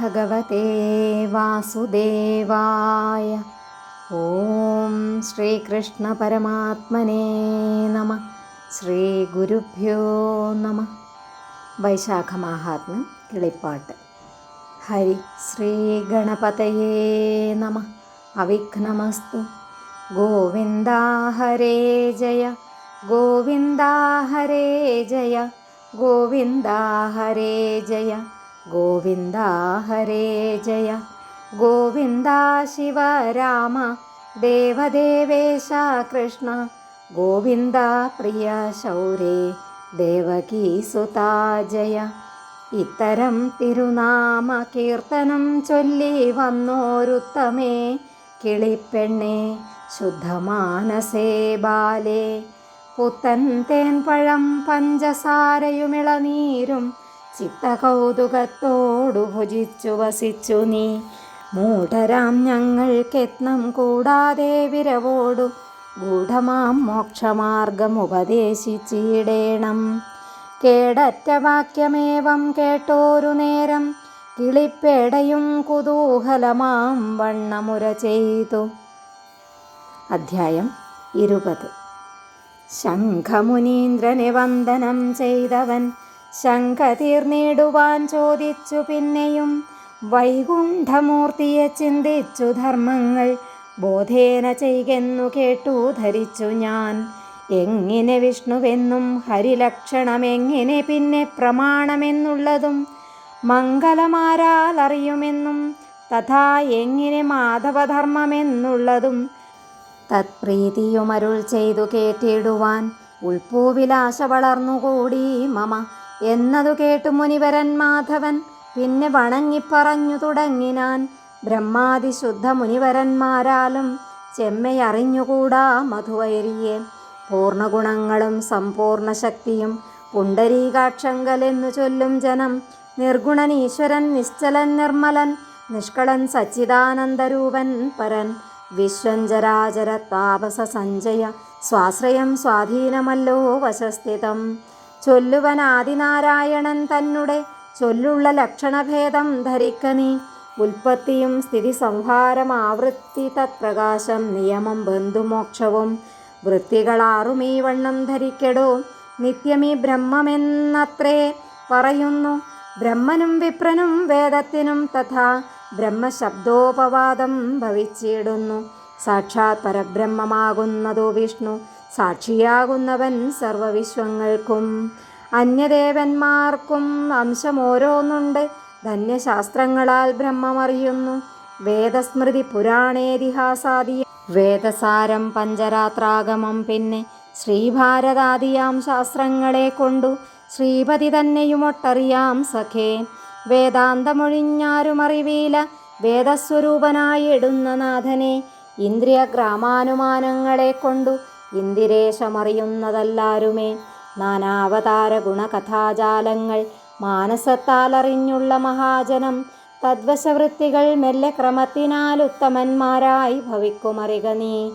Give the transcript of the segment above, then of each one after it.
ഭഗവതേ വാസുദേവായ. ഓം ശ്രീകൃഷ്ണ പരമാത്മനേ നമഃ. ശ്രീ ഗുരുഭ്യോ നമഃ. വൈശാഖ മാഹാത്മ്യം കിളിപ്പാട്ട്. ഹരി ശ്രീ ഗണപതയേ നമഃ. അവിഘ്നമസ്തു. ഗോവിന്ദ ഹരേ ജയ ഗോവിന്ദ ഹരേ ജയ ഗോവിന്ദ ഹരേ ജയ ഗോവിന്ദ ഹരേ ജയ ഗോവിന്ദ ശിവരാമ ദേവദേവേശ കൃഷ്ണ ഗോവിന്ദ പ്രിയ ശൗരേ ദേവകീസുതാ ജയ. ഇത്തരം തിരുനാമ കീർത്തനം ചൊല്ലി വന്നോരുത്തമേ കിളിപ്പെണ്ണേ ശുദ്ധമാനസേ ബാലേ. പുത്തൻ തേൻ പഴം പഞ്ചസാരയുമിളനീരും ചിത്തകൗതുകത്തോടു ഭുജിച്ചു വസിച്ചു നീ. മൂഢരാം ഞങ്ങൾക്കെത്നം കൂടാതെ വിരവോടു ഗൂഢമാം മോക്ഷമാർഗം ഉപദേശിച്ചിടേണം. കേടറ്റ വാക്യമേവം കേട്ടോരു നേരം കിളിപ്പേടയും കുതൂഹലമാം വണ്ണമുര ചെയ്തു. അധ്യായം 20. ശംഖമുനീന്ദ്രനെ വന്ദനം ചെയ്തവൻ ശംഖ തീർന്നിടുവാൻ ചോദിച്ചു പിന്നെയും. വൈകുണ്ഠമൂർത്തിയെ ചിന്തിച്ചു ധർമ്മങ്ങൾ ബോധേന ചെയ്യെന്നു കേട്ടു ധരിച്ചു ഞാൻ. എങ്ങനെ വിഷ്ണുവെന്നും ഹരിലക്ഷണമെങ്ങനെ പിന്നെ പ്രമാണമെന്നുള്ളതും മംഗലമാരാൽ അറിയുമെന്നും തഥാ എങ്ങനെ മാധവധർമ്മമെന്നുള്ളതും തത്പ്രീതിയുമരുൾ ചെയ്തു കേട്ടിടുവാൻ ഉൾപ്പൂവിലാശ വളർന്നുകൂടി മമ എന്നതു കേട്ടു മുനിവരൻ മാധവൻ പിന്നെ വണങ്ങിപ്പറഞ്ഞു തുടങ്ങിനാൻ. ബ്രഹ്മാതിശുദ്ധ മുനിവരന്മാരാലും ചെമ്മയറിഞ്ഞുകൂടാ മധുവൈരിയെ. പൂർണ്ണഗുണങ്ങളും സമ്പൂർണ്ണ ശക്തിയും പുണ്ടരീകാക്ഷങ്കലെന്നു ചൊല്ലും ജനം. നിർഗുണൻ ഈശ്വരൻ നിശ്ചലൻ നിർമ്മലൻ നിഷ്കളൻ സച്ചിദാനന്ദരൂപൻ പരൻ. വിശ്വഞ്ചരാചര താപസ സഞ്ജയ സ്വാശ്രയം സ്വാധീനമല്ലോ വശസ്ഥിതം. ചൊല്ലുവൻ ആദിനാരായണൻ തന്നെ ചൊല്ലുള്ള ലക്ഷണഭേദം ധരിക്ക നീ. ഉൽപ്പത്തിയും സ്ഥിതി സംഹാരം ആവൃത്തി തത്പ്രകാശം നിയമം ബന്ധുമോക്ഷവും വൃത്തികളാറുമീ വണ്ണം ധരിക്കടോ. നിത്യമീ ബ്രഹ്മമെന്നത്രേ പറയുന്നു. ബ്രഹ്മനും വിപ്രനും വേദത്തിനും തഥാ ബ്രഹ്മശബ്ദോപവാദം ഭവിച്ചിടുന്നു. സാക്ഷാത് പരബ്രഹ്മമാകുന്നതോ വിഷ്ണു സാക്ഷിയാകുന്നവൻ സർവവിശ്വങ്ങൾക്കും. അന്യദേവന്മാർക്കും അംശമോരോന്നുണ്ട്. ധന്യശാസ്ത്രങ്ങളാൽ ബ്രഹ്മമറിയുന്നു. വേദസ്മൃതി പുരാണേതിഹാസാദി വേദസാരം പഞ്ചരാത്രാഗമം പിന്നെ ശ്രീഭാരതാദിയാം ശാസ്ത്രങ്ങളെ കൊണ്ടു ശ്രീപതി തന്നെയുമൊട്ടറിയാം സഖേ. വേദാന്തമൊഴിഞ്ഞാരുമറിവീല വേദസ്വരൂപനായിടുന്ന നാഥനെ. ഇന്ദ്രിയഗ്രാമാനുമാനങ്ങളെ കൊണ്ടു ഇന്ദിരേശമറിയുന്നതല്ലാരുമേ. നാനാവതാര ഗുണകഥാജാലങ്ങൾ മാനസത്താലറിഞ്ഞുള്ള മഹാജനം. തദ്വശവൃത്തികൾ മെല്ലെ ക്രമത്തിനാൽ ഉത്തമന്മാരായി ഭവിക്കുമറിക നീ.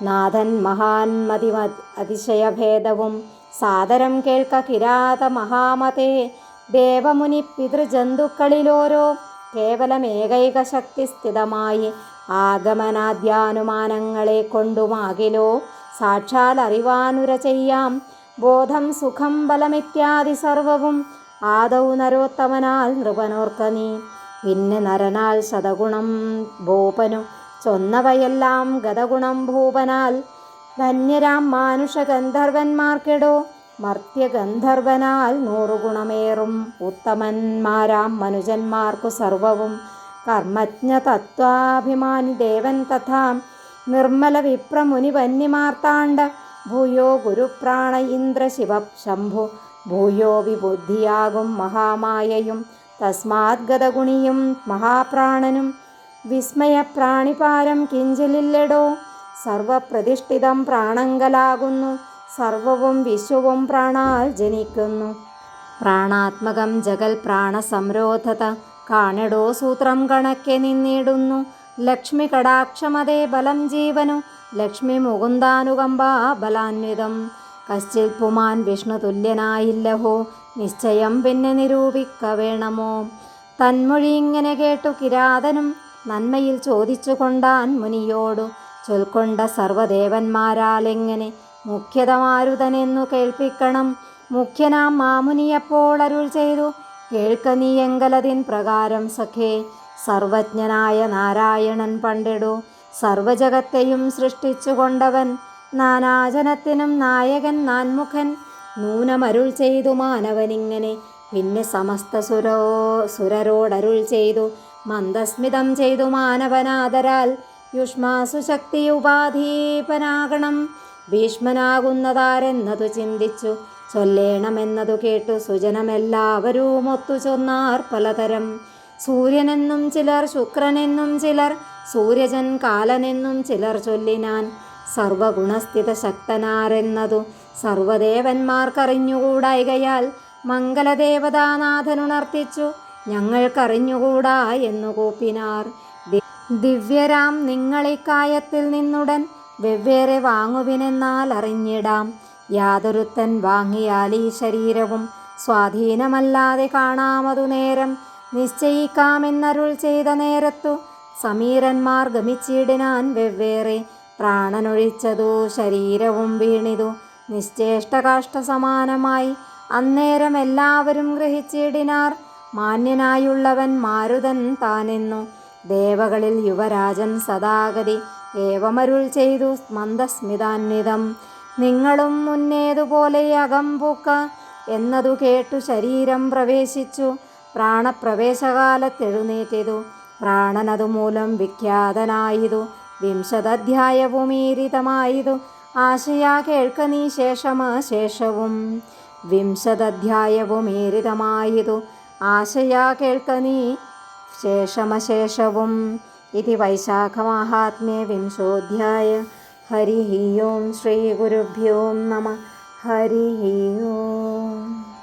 നാഥൻ മഹാന്മതി അതിശയഭേദവും സാദരം കേൾക്ക കിരാത മഹാമതേ. ദേവമുനി പിതൃജന്തുക്കളിലോരോ കേവലമേകൈക ശക്തി സ്ഥിതമായി ആഗമനാദ്യാനുമാനങ്ങളെ കൊണ്ടുമാകിലോ സാക്ഷാൽ അറിവാനുര ചെയ്യാം. ബോധം സുഖം ബലമിത്യാദി സർവവും ആദൗ നരോത്തമനാൽ നൃപനോർക്ക നീ. പിന്നെ നരനാൽ ശതഗുണം ഭൂപനു ചൊന്നവയെല്ലാം ഗതഗുണം ഭൂപനാൽ. ധന്യരാം മാനുഷഗന്ധർവന്മാർക്കെടോ മർത്യഗന്ധർവനാൽ 100 ഗുണമേറും. ഉത്തമന്മാരാം മനുജന്മാർക്കു സർവവും കർമ്മജ്ഞ തത്വാഭിമാനി ദേവൻ തഥാ. നിർമ്മല വിപ്രമുനി വന്യമാർത്താണ്ഡ ഭൂയോ ഗുരുപ്രാണ ഇന്ദ്ര ശിവ ശംഭു. ഭൂയോ വിബുദ്ധിയാകും മഹാമായയും തസ്മാത് ഗതഗുണിയും മഹാപ്രാണനും. വിസ്മയപ്രാണിപാരം കിഞ്ചിലില്ലടോ. സർവപ്രതിഷ്ഠിതം പ്രാണങ്കലാകുന്നു. സർവവും വിശ്വവും പ്രാണാൽ ജനിക്കുന്നു. പ്രാണാത്മകം ജഗൽ പ്രാണസംരോധത കാണടോ സൂത്രം കണക്കെ നിന്നിടുന്നു. ലക്ഷ്മി കടാക്ഷമതേ ബലം ജീവനു ലക്ഷ്മി മുകുന്ദാനുകമ്പാ ബലാന്വിതം. കശ്ചിത് പുമാൻ വിഷ്ണു തുല്യനായില്ലഹോ നിശ്ചയം പിന്നെ നിരൂപിക്ക വേണമോ. തന്മൊഴി ഇങ്ങനെ കേട്ടു കിരാതനും നന്മയിൽ ചോദിച്ചു കൊണ്ടാൻ മുനിയോടു ചൊൽക്കൊണ്ട സർവദേവന്മാരാലെങ്ങനെ മുഖ്യത മാരുതനെന്നു കേൾപ്പിക്കണം. മുഖ്യനാം മാമുനിയപ്പോൾ അരുൾ ചെയ്തു കേൾക്ക നീ എങ്കലതിൻ പ്രകാരം സഖേ. സർവജ്ഞനായ നാരായണൻ പണ്ടിടു സർവജഗത്തെയും സൃഷ്ടിച്ചു കൊണ്ടവൻ നാനാജനത്തിനും നായകൻ നാൻമുഖൻ. നൂനമരുൾ ചെയ്തു മാനവനിങ്ങനെ പിന്നെ സമസ്ത സുരരോടരുൾ ചെയ്തു മന്ദസ്മിതം ചെയ്തു മാനവനാദരാൽ യുഷ്മാസു ശക്തി ഉപാധീപനാകണം. ഭീഷ്മനാകുന്നതാരെന്നതു ചിന്തിച്ചു ചൊല്ലേണമെന്നതു കേട്ടു സുജനമെല്ലാവരും ഒത്തു ചൊന്നാർ പലതരം. സൂര്യനെന്നും ചിലർ ശുക്രനെന്നും ചിലർ സൂര്യജൻ കാലനെന്നും ചിലർ ചൊല്ലിനാൻ. സർവഗുണസ്ഥിത ശക്തനാരെന്നതു സർവദേവന്മാർക്കറിഞ്ഞുകൂടായികയാൽ മംഗലദേവതാനാഥനുണർത്തിച്ചു ഞങ്ങൾക്കറിഞ്ഞുകൂടാ എന്നു കൂപ്പിനാർ. ദിവ്യരാം നിങ്ങളിക്കായത്തിൽ നിന്നുടൻ വെവ്വേറെ വാങ്ങുവിനെന്നാൽ അറിഞ്ഞിടാം. യാതൊരുത്തൻ വാങ്ങിയാൽ ഈ ശരീരവും സ്വാധീനമല്ലാതെ കാണാമതു നേരം നിശ്ചയിക്കാമെന്നരുൾ ചെയ്ത നേരത്തു സമീരന്മാർ ഗമിച്ചിടിനാൻ വെവ്വേറെ. പ്രാണനൊഴിച്ചതു ശരീരവും വീണിതു നിശ്ചേഷ്ടകാഷ്ഠ സമാനമായി. അന്നേരം എല്ലാവരും ഗ്രഹിച്ചിടിനാർ മാന്യനായുള്ളവൻ മാരുതൻ താനെന്നു. ദേവകളിൽ യുവരാജൻ സദാഗതി ഏവമരുൾ ചെയ്തു മന്ദസ്മിതാന്വിതം. നിങ്ങളും മുന്നേതുപോലെ അകമ്പൂക്ക എന്നതു കേട്ടു ശരീരം പ്രവേശിച്ചു. പ്രാണപ്രവേശകാലത്തെഴുന്നേറ്റിതു പ്രാണനതുമൂലം വിഖ്യാതനായിതു. വിംശതധ്യായവുമീരിതമായിതു ആശയാ കേൾക്ക നീ ശേഷവും. വിംശതധ്യായവുമീരിതമായിതു ആശയാ കേൾക്ക നീ ശേഷവും. ഇതി വൈശാഖമാഹാത്മ്യേ വിംശോധ്യായ. ഹരി ഓം. ശ്രീ ഗുരുഭ്യോ നമഃ. ഹരി ഓം.